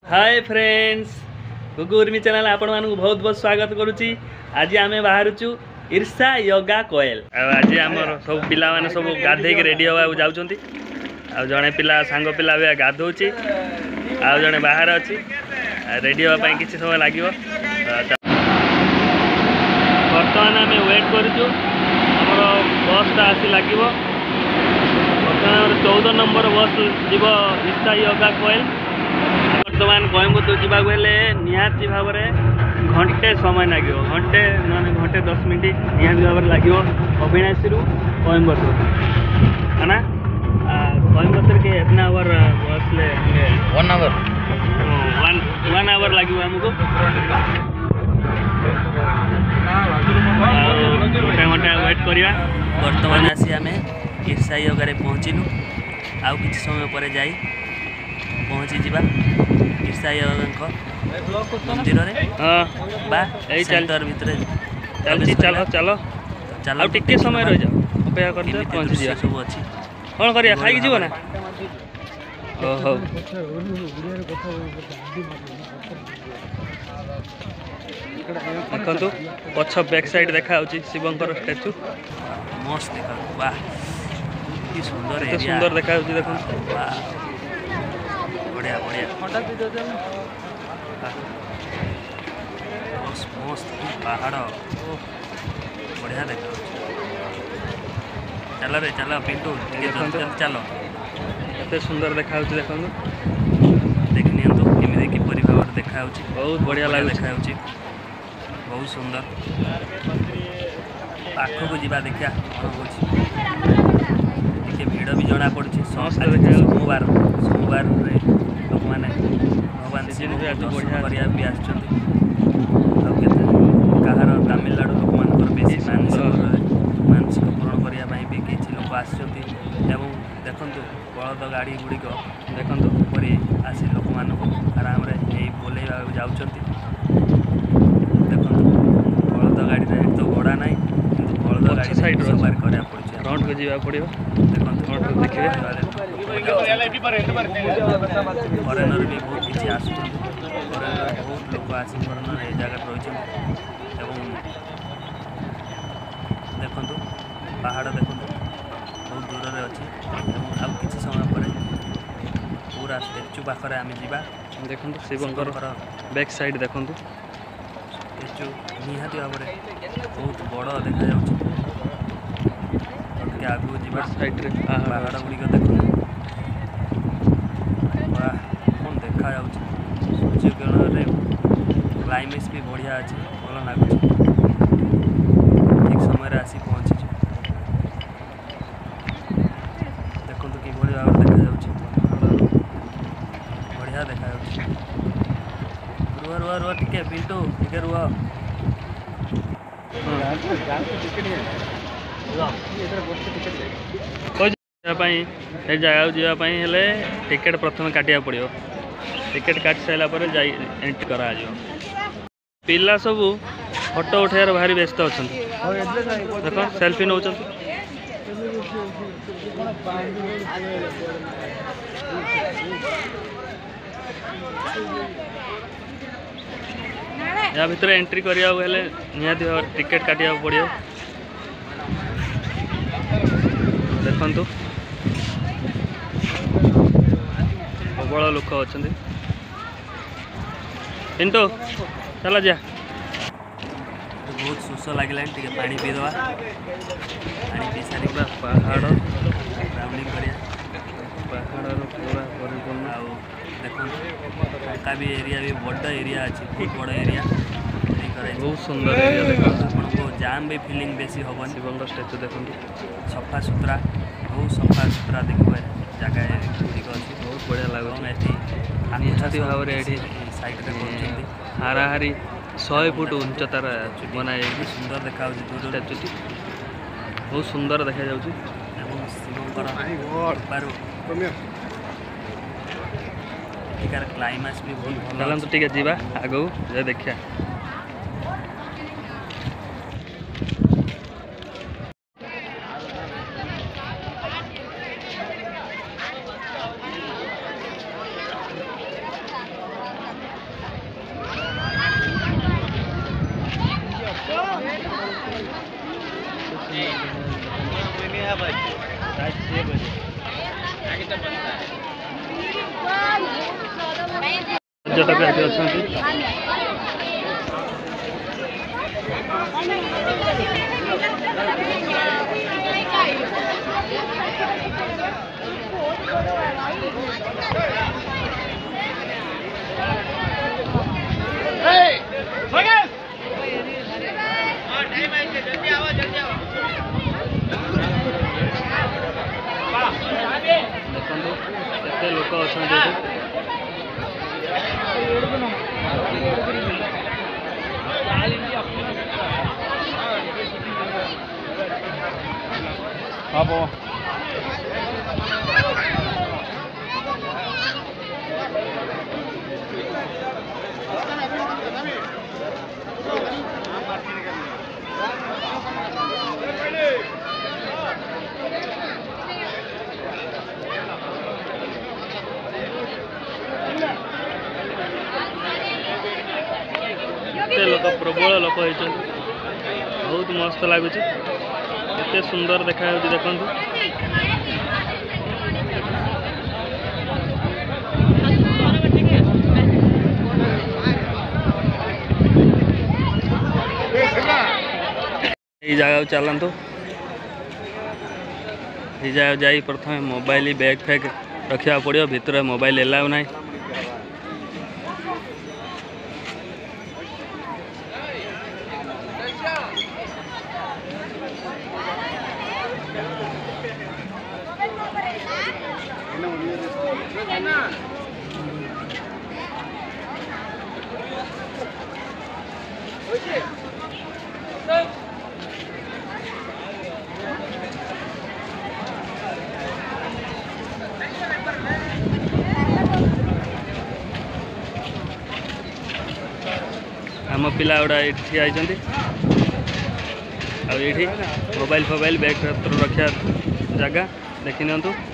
Hi friends, गुगु Urmi channel आपण मानू बहुत बहुत स्वागत करुच्ची। आज आम बाहरचु ईर्षा योगा कोयल। आज आमर सब पिला माने सब गाधे के रेडी होगा जाउछंती। आ जने पिला सांग पिला बे गाधौची, आ जने बाहर अछि रेडी होगा पई किछि समय लागिवो। वर्तमान आम वेट करूँ आमर बसटा आसी लगे। वर्तमान 14 नंबर बस जीव ईर्षा योगा कोयल। वर्तमान कोयम्बतूर जावाक हेले निहाती भाव में घंटे समय लगे, घंटे ना घंटे 10 मिनट निहाती भाव लगे अविनाशी कोयम्बतूर है ना। कोयम्बतूर के एतना आवर बस ले 1 आवर 1 आवर लगे आमको। गोटे घंटा वेट करवा। वर्तमान आसी आम ईर्षा योगा पहुँचलु। आउ कि समय पर जाई पहुँची जा ईर्षा योगा मंदिर सेंटर भितर चलती। चलो चलो चलो टिके समय रही जाओ, अपेक्षा कर पहुँची जा। सब अच्छी कौन करिया खाई जीव ना। ओहो देखो पछ बैक साइड देखा शिवंकर स्टैचू मस्त देखा। वाह कि सुंदर एरिया, सुंदर देखा देखो। बढ़िया बढ़िया मस्त पहाड़ बढ़िया देखा। चल रे चल पिंटू चल। एत सुंदर देखा देखो, देखनी केमी किपरि भाव देखा। बहुत बढ़िया लगे देखा, बहुत सुंदर। पाखक जा देखा कौन हो भिड़ भी जना पड़ी। सोमवार सोमवार लोक मैंने भगवान शिव दर्शन करने भी आसर। तमिलनाडु लोक मान बेसी मानसिक पूरण करने भी किसी लोक आसो। देखु बलद गाड़ी गुड़िक देखु परी आसी लोक मान आराम बोले जाऊँ। देखो बलद गाड़ी तो भड़ा ना, बलद गाड़ी साइड सवार करा पड़े। फ्रंट को जावा पड़ो। देखो फ्रंट को देखिए फरेनर भी बहुत किसी आस। बहुत लोक आसी फरेनर ये जगह रही। देखो पहाड़ देखो बहुत दूर में अच्छी। आउ कि समय पर पूरा स्टेचू पाखे आम जा। देखो शिवंकर बैक साइड देखो स्टेचू निहाती भाव में बहुत बड़ देखा। आगू जा साइड पहाड़ गुड़िक देखो। वाह कौन देखा सूर्य किरण क्लाइमेक्स भी बढ़िया अच्छे, भल लगुच। ठीक समय आसी पहुँची देखो कि भाव देखा बढ़िया देखा। रुआ रुआ रुआ टिके पिंटू टिके रुआ। जगह जावाई टिकेट प्रथम काटा पड़ो। टिकेट काटी सारा एंट्री करा। पिला सब फोटो उठार भारी व्यस्त अच्छा। देखो सेल्फी नौ। या भितर एंट्री करा निहाती भाव टिकेट काटा पड़ो। देखु प्रबल लोक अच्छा। पिंटू चल जा। बहुत शोष लगे पा पीदे। पा पी सारी पहाड़ राउंडिंग कर पहाड़ पूरा परिपूर्ण। देखो टंका भी एरिया भी बड़ एरिया अच्छी, बहुत बड़ एरिया। बहुत सुंदर एरिया देखो। आपको जाम भी फीलिंग बेसी हम। शिवंकर स्टैचू देखो सफा सुतरा, बहुत सफा सुतरा देखिए जगह गुड़िक अच्छी। बहुत बढ़िया लगे। निहाती भाव में साइड में हाराहारी 100 फुट उच्चतार बनाई सुंदर देखा स्टैचू। बहुत सुंदर देखा जाऊँ। क्लाइमेक्स भी बहुत भल। चलते टे जा आगू देखा। पर्यटक ये अच्छा देखते लोक अच्छा अब लोक प्रबल लोक होती बहुत मस्त लगुच केते सुंदर देखा देखु जगह चलतु ये जगह जा प्रथम मोबाइल बैग फैग रखा पड़ो भितर मोबाइल एलाउ ना आम पिला गुड़ा ये ठिया मोबाइल फोबाइल बैग रखा जगह देखी नि।